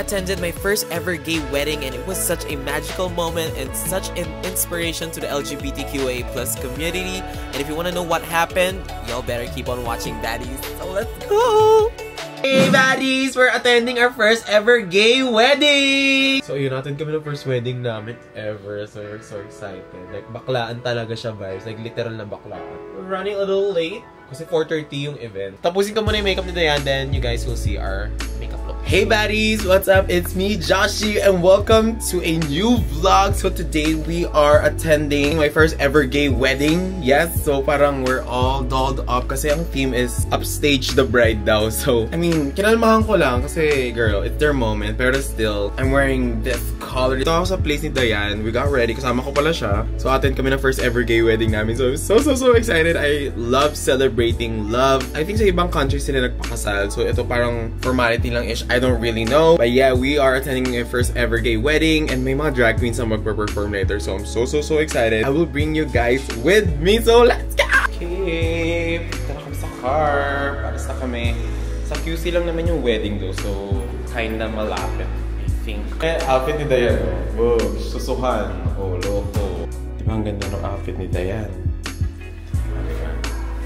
attended my first ever gay wedding and it was such a magical moment and such an inspiration to the LGBTQIA+ community. And if you want to know what happened, y'all better keep on watching, baddies. So let's go! Hey baddies! We're attending our first ever gay wedding! So yun, natin kami ng first wedding namin ever. So we're so excited. Like baklaan talaga siya, vibes. Like literal na baklaan. We're running a little late kasi 4:30 yung event. Tapusin ko muna yung makeup ni Diane, then you guys will see our makeup look. Hey baddies! What's up? It's me, Joshi, and welcome to a new vlog. So today we are attending my first ever gay wedding. Yes, so parang we're all dolled up kasi ang theme is upstage the bride daw. So, I mean, kinalmahan ko lang kasi, girl, it's their moment. Pero still, I'm wearing this color. Dito ako sa place ni Diane. We got ready. Kasama ko pala siya. So, attend kami ng first ever gay wedding namin. So, I'm so excited. I love celebrating love. I think sa ibang countries sila nagpakasal. So, ito parang formality lang-ish. I don't really know. But yeah, we are attending my first ever gay wedding. And may mga drag queens na magpa-perform later. So, I'm so excited. I will bring you guys with me. So, let's go! Okay. Punta na kami sa car. Paras na kami. Sa QC lang naman yung wedding do, so kinda malapit, I think. Outfit ni Diane, oh, susuhan, oh, loko. Diba ang ganda ng outfit ni Diane?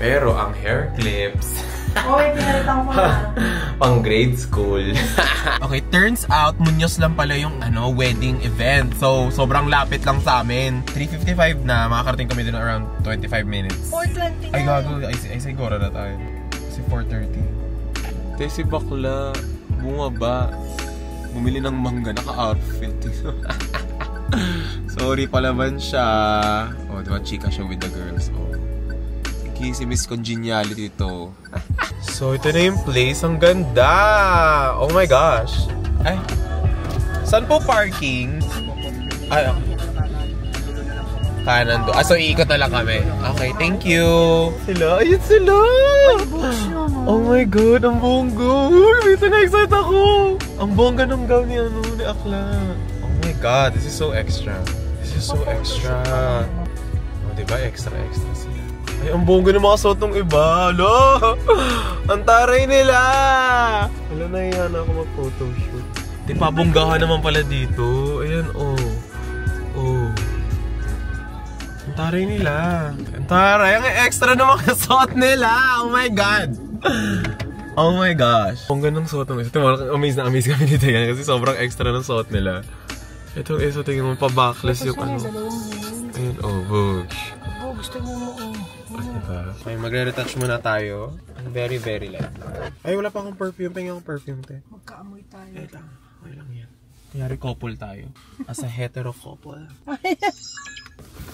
Pero ang hair clips, oy, pinalitan ko na. pang grade school. Okay, turns out, Muñoz lang pala yung wedding event. So, sobrang lapit lang sa amin. 3:55 na, makakarating kami din around 25 minutes. 4:20 Ay, gago, ay siguro na tayo. Kasi 4:30. Si bakla, bumaba, bumili ng mangga, naka-outfit. Sorry palaman siya. Oh, diba, chika siya with the girls. Oh. Sige, si Miss Congeniality ito. So, ito na yung place. Ang ganda! Oh my gosh! Ay, saan po parking? Ay, kanan doon. So, iikot na lang kami. Okay, thank you! Sila? Ayun sila! Oh my god, ang bongga! Minsan na-excite ako! Ang bongga ng gown ni Akla. Oh my god, this is so extra. This is so extra. Oh, diba? Extra sila. Ay, ang bongga ng mga suot ng iba. Hala! Ang taray nila! Hala, nahiya na ako mag-photoshoot. Di pa, bonggahan naman pala dito. Ayan, oh. Oh. Ang taray nila. Ang taray. Ang extra ng mga suot nila. Oh my god! Oh my gosh. Ang ganda ng suot ng isa. Amaze na amaze kami dito yan kasi sobrang extra ng suot nila. Ito isa, tingin mo pa backless yung Ayun, oh, bush. Oh, gusto mo mo. Diba? Okay, magre-retouch muna tayo. Very light lang. Ay, wala pa akong perfume. Tingin akong perfume, te. Magkaamoy tayo. Ito, okay lang yan. Kayari couple tayo. As a hetero couple.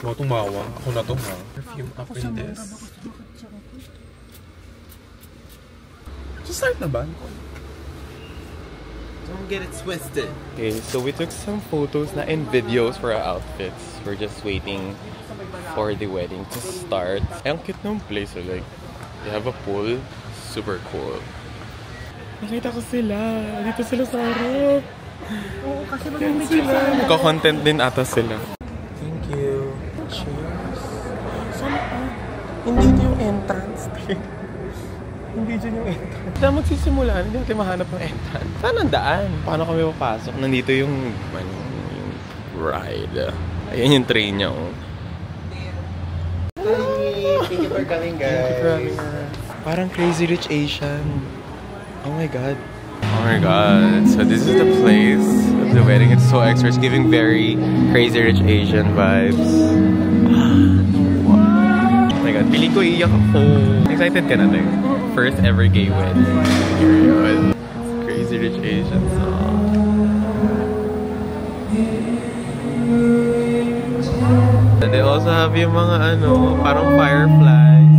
Ako tumawa. Ako na to, ha? Perfume up in this. So start na ba? Don't get it twisted. Okay, so we took some photos na and videos for our outfits. We're just waiting for the wedding to start. Ay, ang cute ng place. Like, they have a pool. Super cool. Nakita ko sila. Dito sila sa harap. Oo, kasi mag-image sila. Nagko-content din ata sila. Thank you. Cheers. Saan pa? Hindi ito yung entrance. Hindi dyan yung entrance. Kaya magsisimula, hindi natin mahanap ng entrance. Saan ang daan? Paano kami papasok? Nandito yung ride. Ayan yung train niya. Oh. Hi! Thank you for coming, guys. Parang Crazy Rich Asian. Oh my god. Oh my god. So this is the place of the wedding. It's so extra. It's giving very Crazy Rich Asian vibes. Oh my god. Piling ko iiyak ako. Excited ka na, Tek? First ever gay wedding. Period. Crazy Rich Asian song. And they also have yung mga parang fireflies.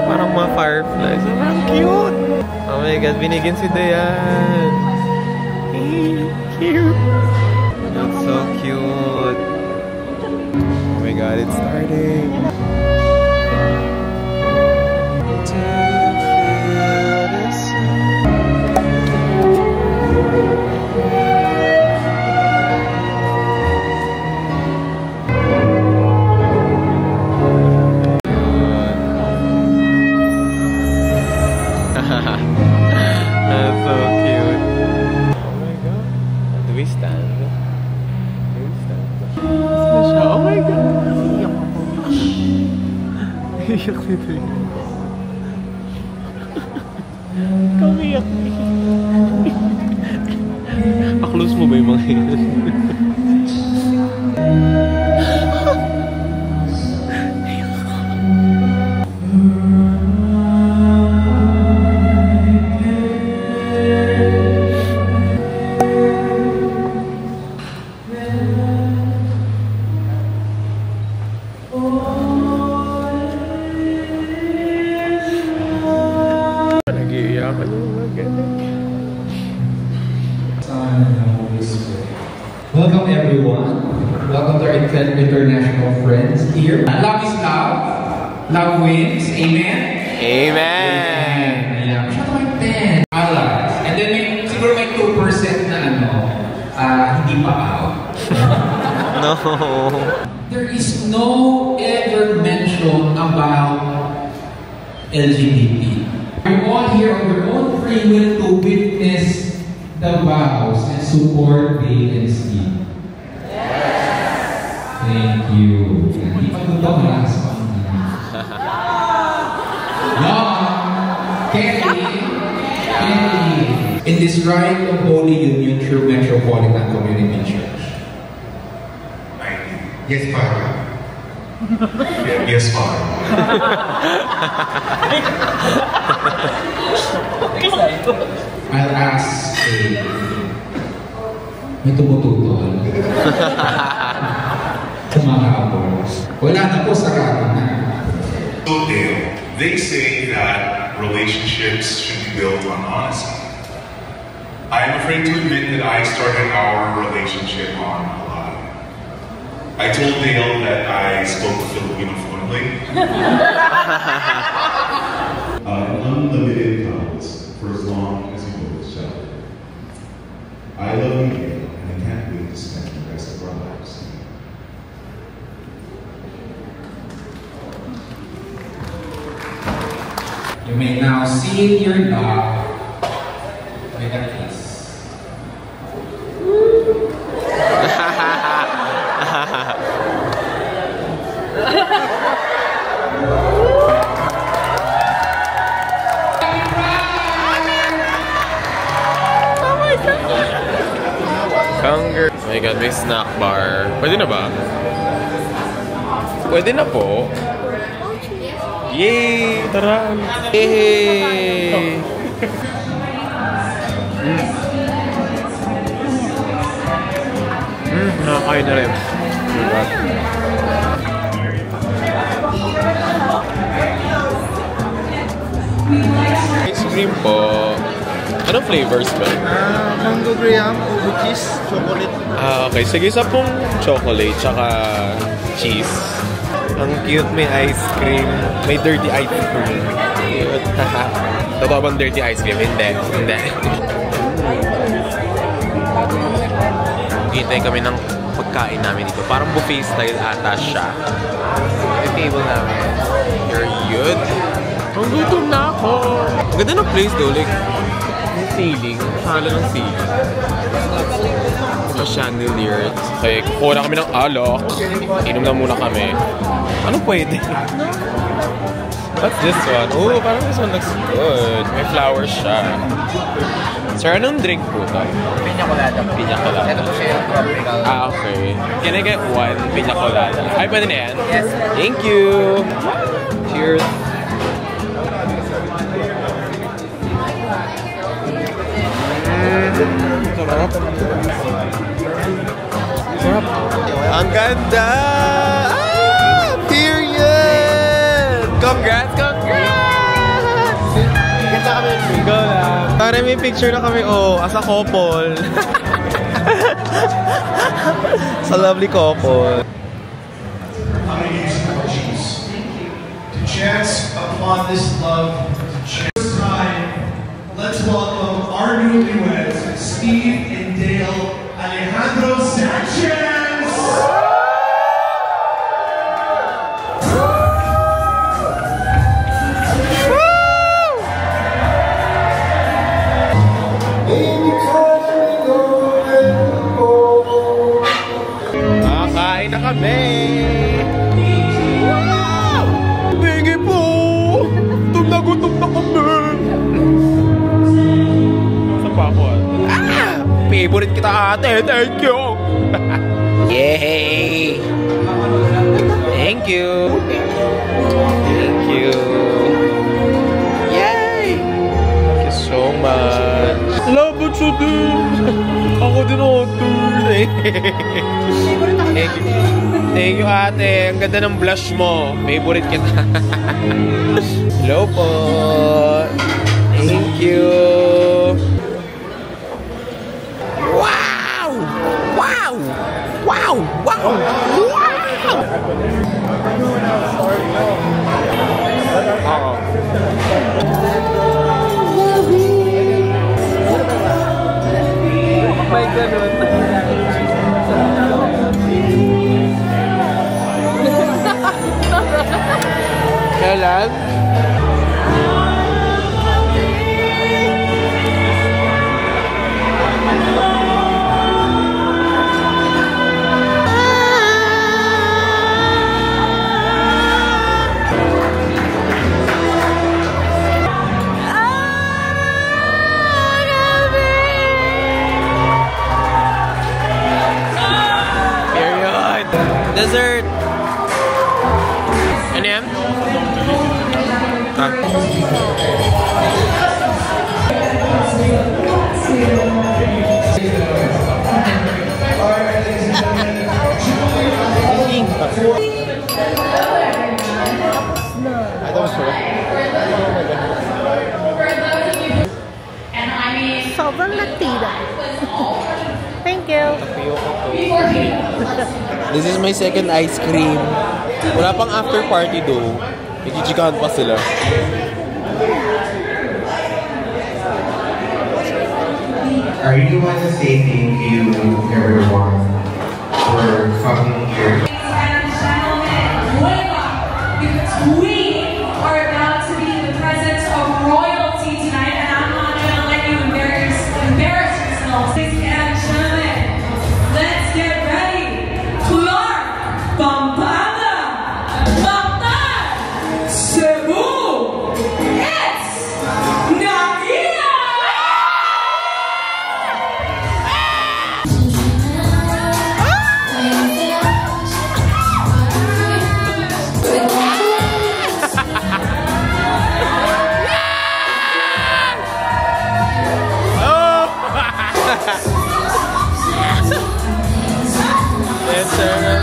Parang mga fireflies. Sobrang cute! Oh my god, binigyan si Diane. Cute! That's so cute. Oh my god, it's starting. That's so cute. Iyak nito yun. Kamiyak niya. Aklose mo ba yung mga yun? Welcome everyone. Welcome to our international friends here. Love is love. Love wins. Amen? Amen! Ayan. Masyado may 10. Allies. And then siguro may 2% na hindi pa out. No. There is no ever mention about LGBT. We're all here on your own free will to witness the vows and support Dale and Steve. Thank you. Hindi pa ito malakas pa. No! Kelly! In this rite of Holy Union through Metropolitan Community Church. Yes, Father. Yes, Father. I'll ask may tumututol. Kumakabos. Wala na po sa na. So, Dale, they say that relationships should be built on honesty. I am afraid to admit that I started our relationship on a lie. I told Dale that I spoke Filipino fluently. Unlimited comments for as long as you both shall. I love you, Dale, and I can't wait to spend the rest of our lives. You may now seal your love with a kiss. Hunger. Oh my god, may snack bar. Pwede na ba? Pwede na po. Yay! Tara! Yay! Nakakain na rin. Ice cream po. Anong flavors ba? Mango graham, ubi cheese, chocolate. Okay. Sige, isa pong chocolate tsaka cheese. Ang cute, may ice cream. May dirty ice cream. Cute. Totoo bang dirty ice cream? Hindi. Hindi. Hintayin kami ng pagkain namin dito. Parang buffet style ata siya. Yung table namin. You're good. Ang gutom na ako. Ang ganda ng place though. Like, yung ceiling. Hala ng ceiling. Mga chandelier. Kaya kukuha na kami ng alok. Inom na muna kami. Ano pwede? What's this one? Oh, parang this one looks good. May flowers siya. Sir, anong drink po ito? Piña colada. Piña colada. Ito po siya yung tropical. Okay. Can I get one piña colada? Ay, pwede na yan? Yes. Thank you! Cheers! Sarap. Sarap. Ang ganda! Ah! Period! Congrats! Congrats! Ganda kami. Go lang. Pare, may picture na kami, as a couple. Sa lovely couple. To chance upon this love, this time, let's welcome our newlyweds, Steve and Dale Alejandro Sanchez! Makakain na kami! Wow! Biggie Favorite kita ate. Thank you. Yay! Thank you. Thank you. Yay! Thank you so much. Love you din. Ako din ate. Thank you. Thank you ate. Ang ganda ng blush mo. Favorite kita. Hello po. Thank you. Wow! Wow! Wow! Wow! Wow! May ganun. Kailan? Dessert. Ano yan? Sobrang latida. Thank you. This is my second ice cream. Wala pang after party though. Nagchichikahan pa sila. I really want to say thank you everyone for coming here. And gentlemen, wake up, because we are about to be in the presence of royalty tonight, and I'm not going to let you embarrass yourselves. Ladies and gentlemen, let's get ready. Clark, Pampanga, Mactan, Cebu, it's Nakia! Yes, sir.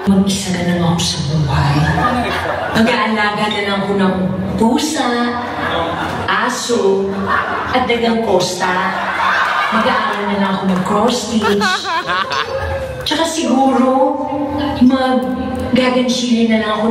Mag-isa na lang ako sa buhay. Mag-aalaga na lang ako ng pusa, aso, at dagang kosta. Mag-aaral na lang ako ng cross-stitch. Tsaka siguro, mag-gagansilin na lang ako.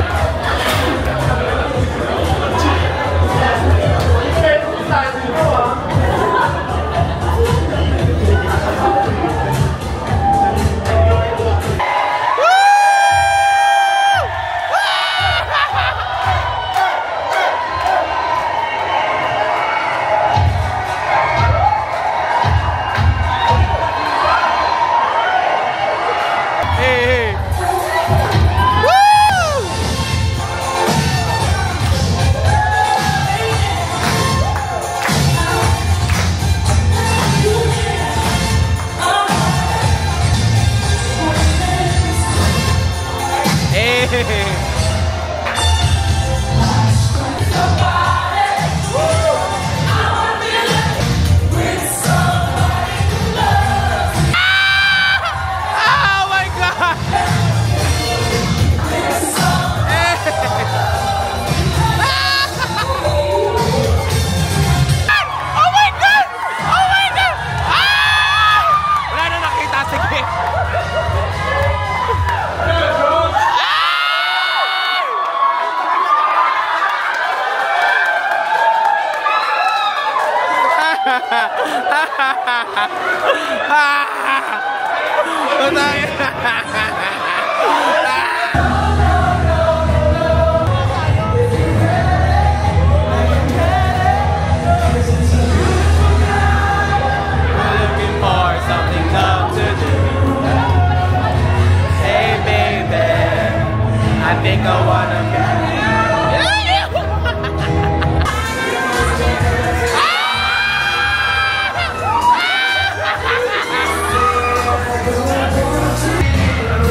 I think I wanna be.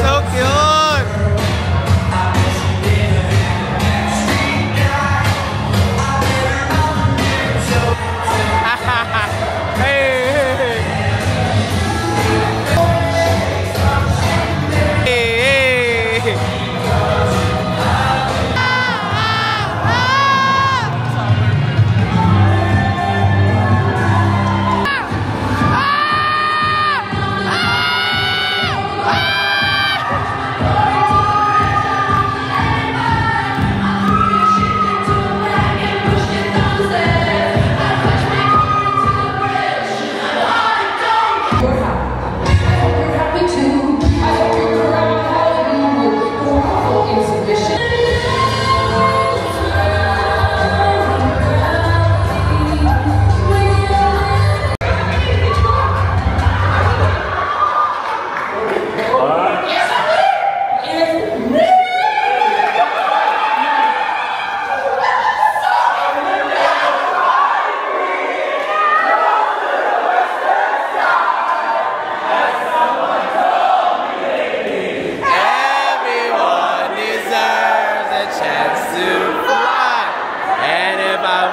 So cute.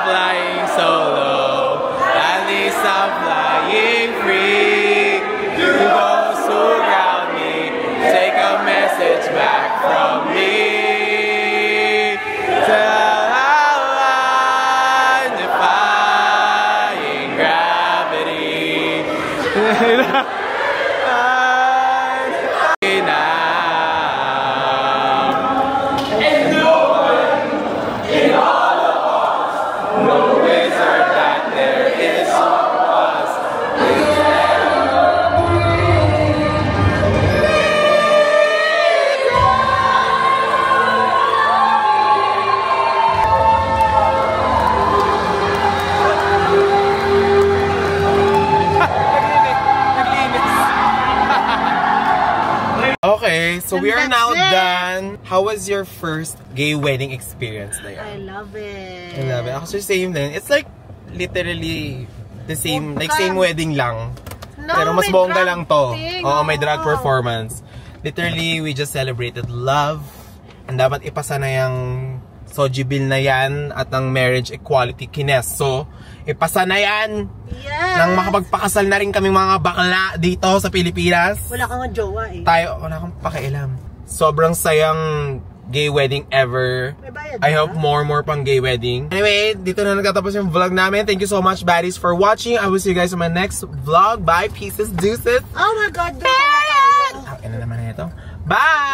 Flying solo, at least I'm flying free. To those who ground me, take a message back from me. Defying gravity. Okay, so we are now done. How was your first gay wedding experience, Leia? I love it. I love it. Actually, same din. It's like literally the same, like same wedding lang. No, pero mas bongga lang to. Oo, may drag Oo. performance. Literally, we just celebrated love. And dapat ipasa na yung Soji Bill na yan at ang marriage equality kines. So, ipasa na yan. Yes. Nang makapagpakasal na rin kaming mga bakla dito sa Pilipinas. Wala kang jowa eh. Wala kang pakialam. Sobrang sayang gay wedding ever. I hope more pang gay wedding. Anyway, dito na nagtatapos yung vlog namin. Thank you so much, baddies, for watching. I will see you guys in my next vlog. Bye, pieces, deuces. Oh my God, doon pala tayo. Ano naman na ito? Bye!